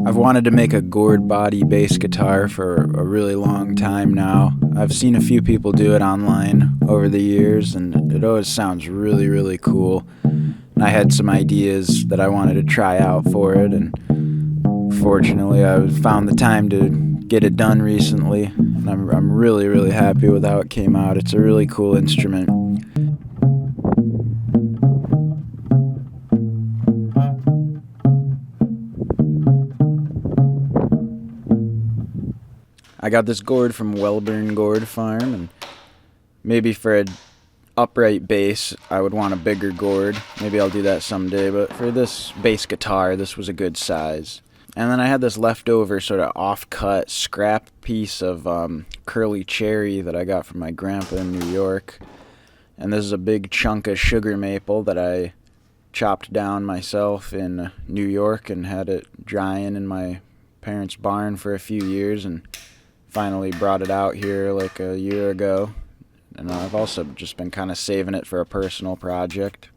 I've wanted to make a Gourd body bass guitar for a really long time now. I've seen a few people do it online over the years, and it always sounds really, really cool. And I had some ideas that I wanted to try out for it, and fortunately I found the time to get it done recently, and I'm really, really happy with how it came out. It's a really cool instrument. I got this Gourd from Welburn Gourd Farm, and maybe for an upright bass I would want a bigger Gourd. Maybe I'll do that someday, but for this bass guitar this was a good size. And then I had this leftover sort of off-cut scrap piece of curly cherry that I got from my grandpa in New York. And this is a big chunk of sugar maple that I chopped down myself in New York and had it drying in my parents' barn for a few years, and finally brought it out here like a year ago. And I've also just been kind of saving it for a personal project.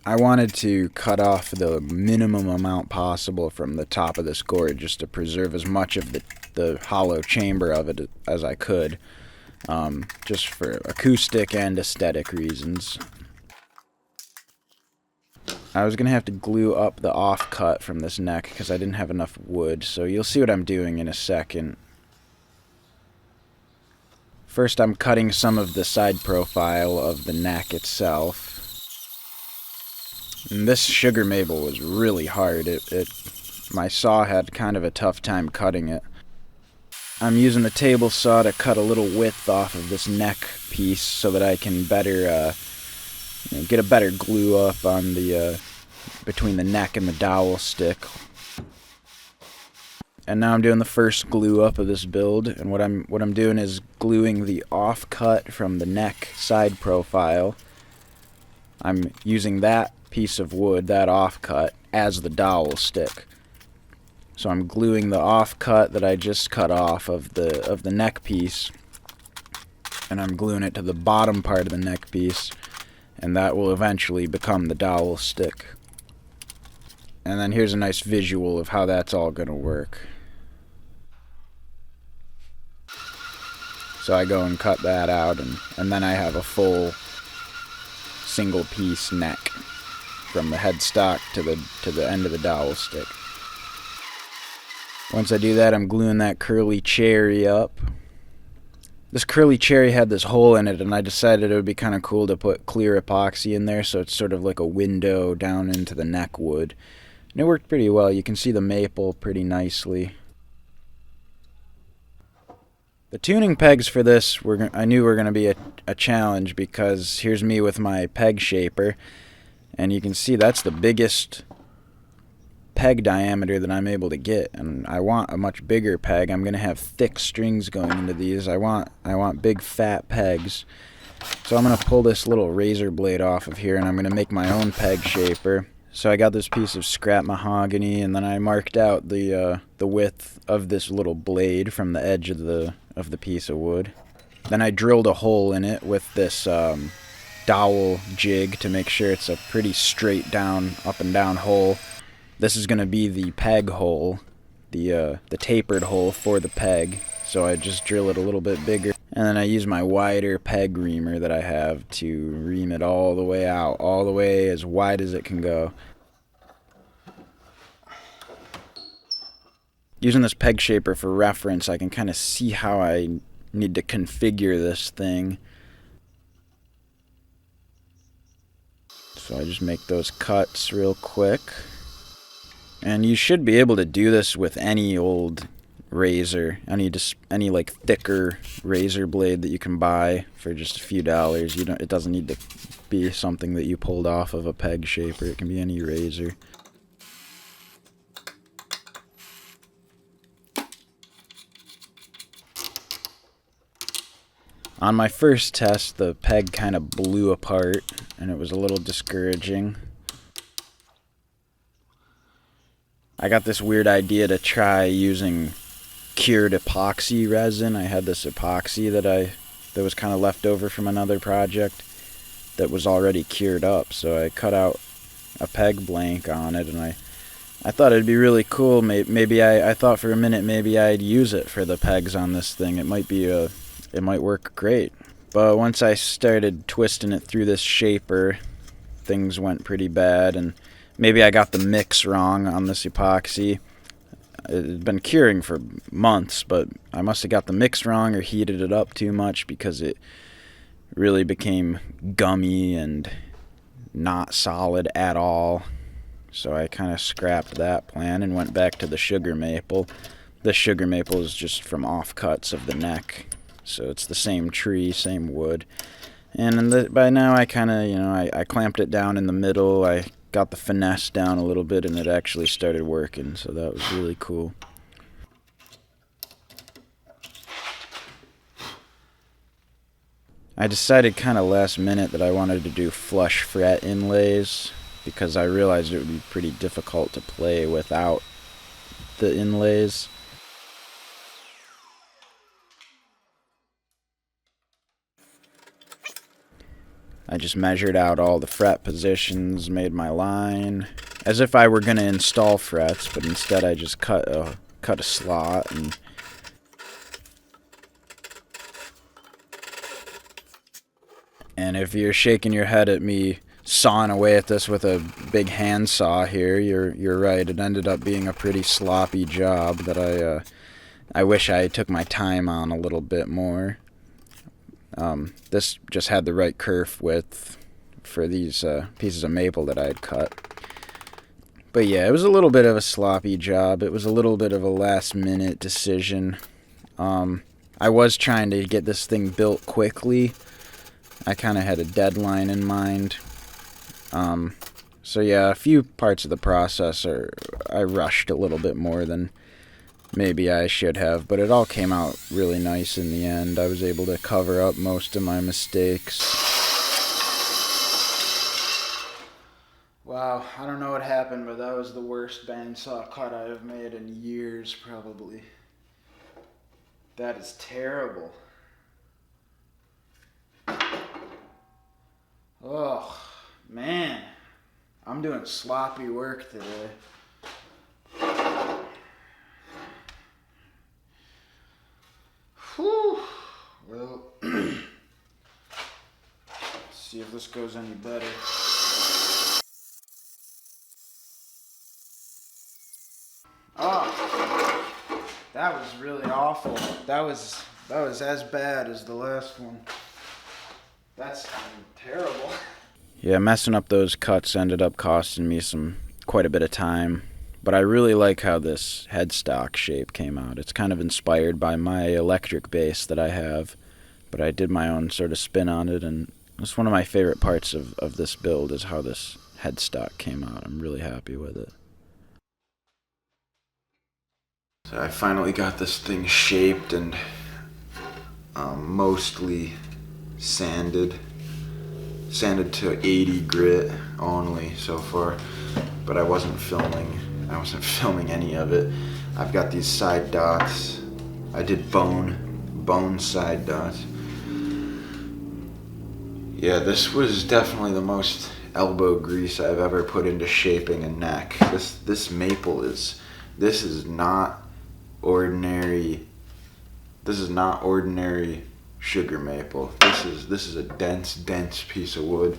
I wanted to cut off the minimum amount possible from the top of this Gourd just to preserve as much of the hollow chamber of it as I could, just for acoustic and aesthetic reasons. I was going to have to glue up the offcut from this neck because I didn't have enough wood, so you'll see what I'm doing in a second. First, I'm cutting some of the side profile of the neck itself. And this sugar maple was really hard. My saw had kind of a tough time cutting it. I'm using the table saw to cut a little width off of this neck piece so that I can better get a better glue up on the between the neck and the dowel stick. And now I'm doing the first glue up of this build, and what I'm doing is gluing the offcut from the neck side profile. I'm using that piece of wood, that offcut, as the dowel stick. So I'm gluing the offcut that I just cut off of the neck piece, and I'm gluing it to the bottom part of the neck piece, and that will eventually become the dowel stick. And then here's a nice visual of how that's all going to work. So I go and cut that out, and then I have a full single piece neck from the headstock to the end of the dowel stick. Once I do that, I'm gluing that curly cherry up. This curly cherry had this hole in it, and I decided it would be kind of cool to put clear epoxy in there, so it's sort of like a window down into the neck wood. And it worked pretty well. You can see the maple pretty nicely. The tuning pegs for this, I knew were going to be a challenge, because here's me with my peg shaper, and you can see that's the biggest peg diameter that I'm able to get, and I want a much bigger peg. I'm going to have thick strings going into these. I want big fat pegs. So I'm going to pull this little razor blade off of here, and I'm going to make my own peg shaper. So I got this piece of scrap mahogany, and then I marked out the width of this little blade from the edge of the piece of wood. Then I drilled a hole in it with this dowel jig to make sure it's a pretty straight down, up and down hole. This is going to be the peg hole, the tapered hole for the peg. So I just drill it a little bit bigger, and then I use my wider peg reamer that I have to ream it all the way out, all the way as wide as it can go. Using this peg shaper for reference, I can kind of see how I need to configure this thing. So I just make those cuts real quick. And you should be able to do this with any old razor, any like thicker razor blade that you can buy for just a few dollars. It doesn't need to be something that you pulled off of a peg shaper. It can be any razor. On my first test, the peg kind of blew apart, and it was a little discouraging. I got this weird idea to try using cured epoxy resin. I had this epoxy that was kind of left over from another project that was already cured up, so I cut out a peg blank on it, and I I thought it'd be really cool. Maybe I thought for a minute maybe I'd use it for the pegs on this thing. It might work great. But once I started twisting it through this shaper, things went pretty bad, and maybe I got the mix wrong on this epoxy. It had been curing for months, but I must have got the mix wrong or heated it up too much because it really became gummy and not solid at all. So I kind of scrapped that plan and went back to the sugar maple. The sugar maple is just from offcuts of the neck, so it's the same tree, same wood. And by now I kind of, I clamped it down in the middle. I got the finesse down a little bit, and it actually started working, so that was really cool. I decided kind of last minute that I wanted to do flush fret inlays because I realized it would be pretty difficult to play without the inlays. I just measured out all the fret positions, made my line, as if I were going to install frets, but instead I just cut a slot. And if you're shaking your head at me sawing away at this with a big handsaw here, you're right. It ended up being a pretty sloppy job that I wish I took my time on a little bit more. This just had the right kerf width for these pieces of maple that I had cut. But yeah, it was a little bit of a sloppy job. It was a little bit of a last-minute decision. I was trying to get this thing built quickly. I kind of had a deadline in mind. So yeah, a few parts of the process I rushed a little bit more than maybe I should have, but it all came out really nice in the end. I was able to cover up most of my mistakes. Wow, I don't know what happened, but that was the worst bandsaw cut I have made in years, probably. That is terrible. Oh, man. I'm doing sloppy work today. Whew. Well, let's see if this goes any better. Oh, that was really awful. That was as bad as the last one. That's terrible. Yeah, messing up those cuts ended up costing me quite a bit of time. But I really like how this headstock shape came out. It's kind of inspired by my electric bass that I have, but I did my own sort of spin on it, and it's one of my favorite parts of this build is how this headstock came out. I'm really happy with it. So I finally got this thing shaped and mostly sanded to 80 grit only so far, but I wasn't filming any of it. I've got these side dots. I did bone side dots. Yeah, this was definitely the most elbow grease I've ever put into shaping a neck. This maple this is not ordinary. This is not ordinary sugar maple. This is a dense piece of wood.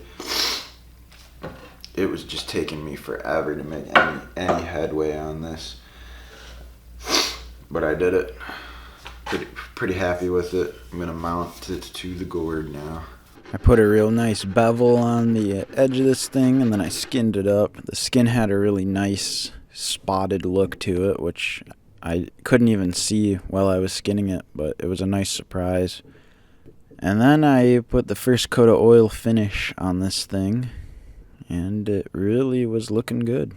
It was just taking me forever to make any headway on this, but I did it. Pretty happy with it. I'm gonna mount it to the gourd now. I put a real nice bevel on the edge of this thing, and then I skinned it up. The skin had a really nice spotted look to it, which I couldn't even see while I was skinning it, but it was a nice surprise. And then I put the first coat of oil finish on this thing, and it really was looking good.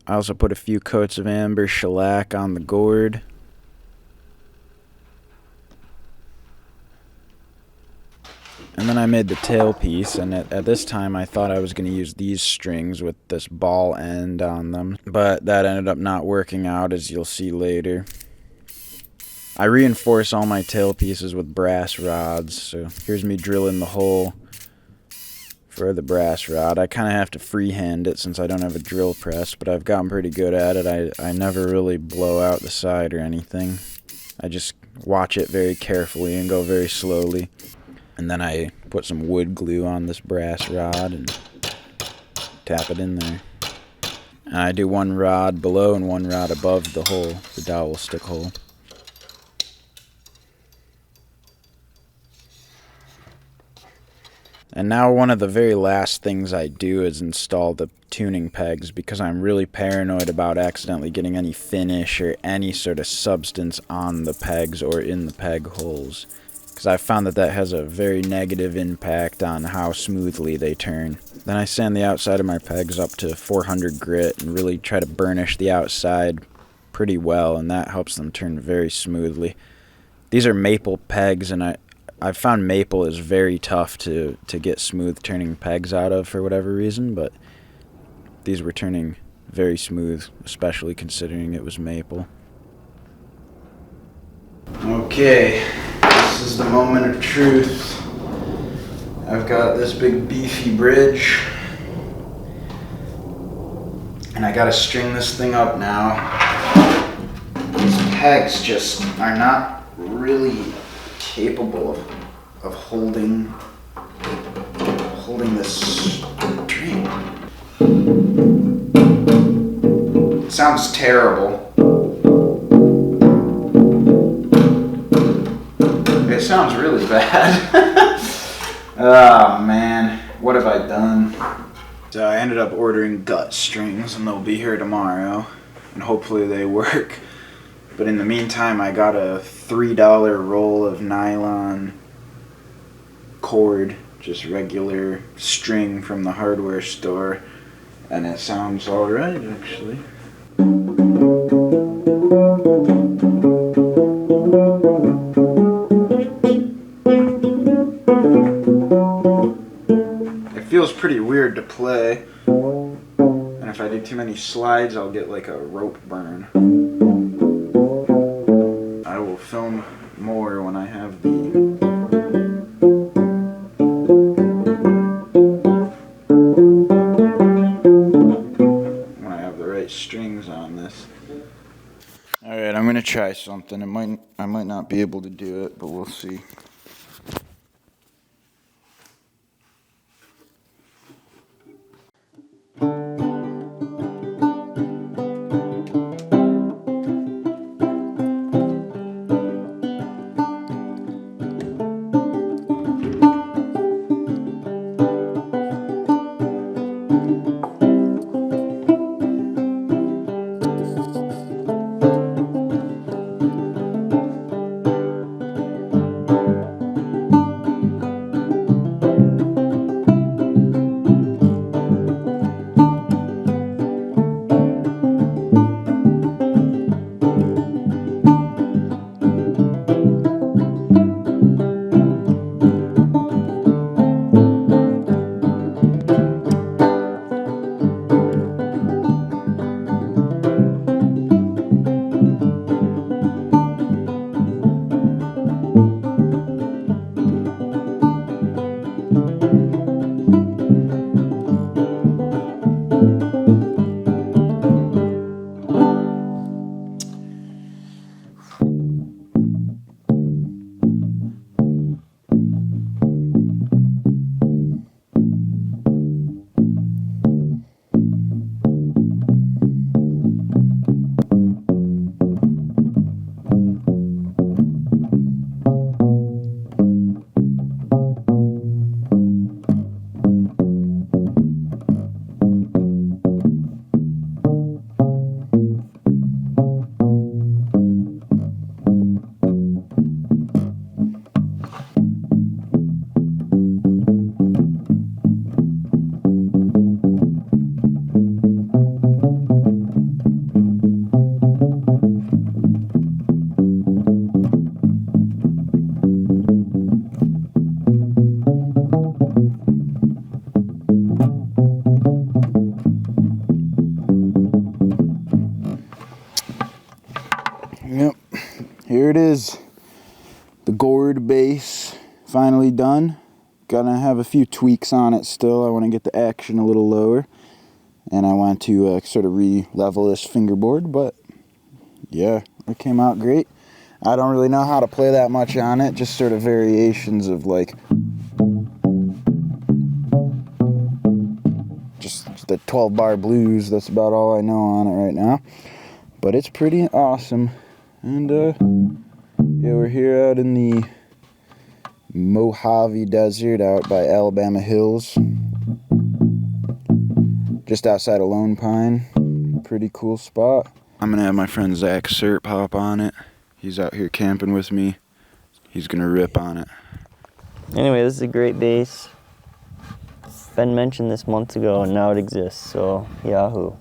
I also put a few coats of amber shellac on the gourd. And then I made the tailpiece, and at this time I thought I was going to use these strings with this ball end on them, but that ended up not working out, as you'll see later. I reinforce all my tailpieces with brass rods, so here's me drilling the hole for the brass rod. I kind of have to freehand it since I don't have a drill press, but I've gotten pretty good at it. I never really blow out the side or anything. I just watch it very carefully and go very slowly. And then I put some wood glue on this brass rod and tap it in there. And I do one rod below and one rod above the hole, the dowel stick hole. And now one of the very last things I do is install the tuning pegs, because I'm really paranoid about accidentally getting any finish or any sort of substance on the pegs or in the peg holes, because I've found that has a very negative impact on how smoothly they turn. Then I sand the outside of my pegs up to 400 grit and really try to burnish the outside pretty well, and that helps them turn very smoothly. These are maple pegs, and I've found maple is very tough to get smooth turning pegs out of for whatever reason, but these were turning very smooth, especially considering it was maple. Okay, this is the moment of truth. I've got this big beefy bridge, and I gotta string this thing up now. These pegs just are not really capable of holding this string. It sounds terrible. It sounds really bad. Oh man, what have I done? So I ended up ordering gut strings, and they'll be here tomorrow, and hopefully they work. But in the meantime, I got a $3 roll of nylon cord, just regular string from the hardware store, and it sounds alright actually. It feels pretty weird to play, and if I do too many slides, I'll get like a rope burn. I will film more when I have the right strings on this. Alright, I'm gonna try something. I might not be able to do it, but we'll see. it is. The Gourd bass finally done. Gonna have a few tweaks on it still. I want to get the action a little lower. And I want to sort of re-level this fingerboard, but yeah, it came out great. I don't really know how to play that much on it, just sort of variations of like just the 12 bar blues. That's about all I know on it right now, but it's pretty awesome. And yeah, we're here out in the Mojave Desert out by Alabama Hills, just outside of Lone Pine. Pretty cool spot. I'm gonna have my friend Zach Serp hop on it. He's out here camping with me. He's gonna rip on it. Anyway, this is a great bass. Ben mentioned this months ago and now it exists, so yahoo.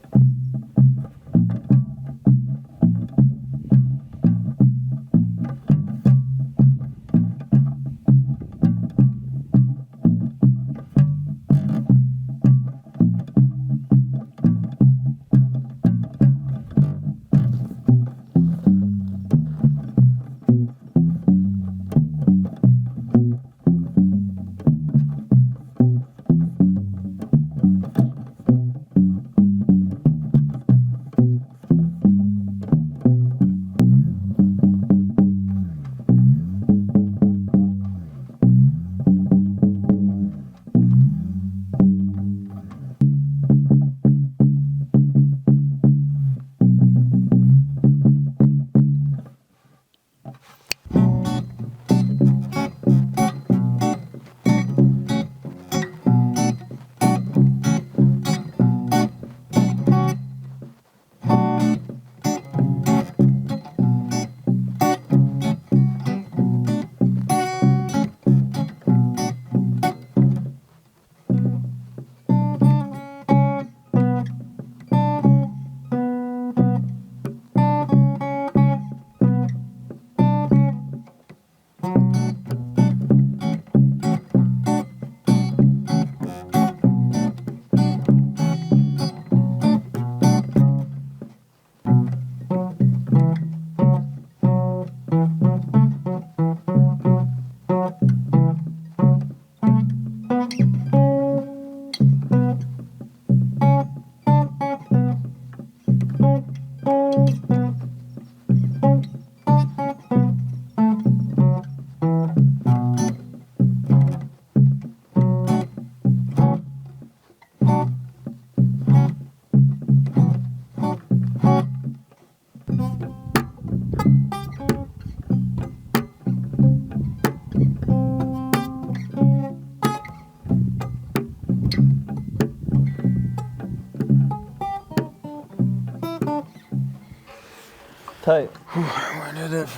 Tight. I did it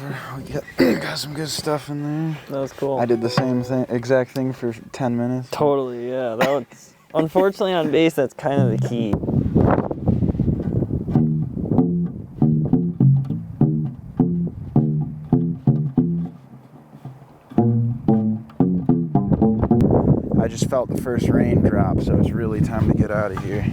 we got some good stuff in there. That was cool. I did the same exact thing for 10 minutes. Totally, yeah. That was, unfortunately on bass, that's kind of the key. I just felt the first raindrop, so it's really time to get out of here.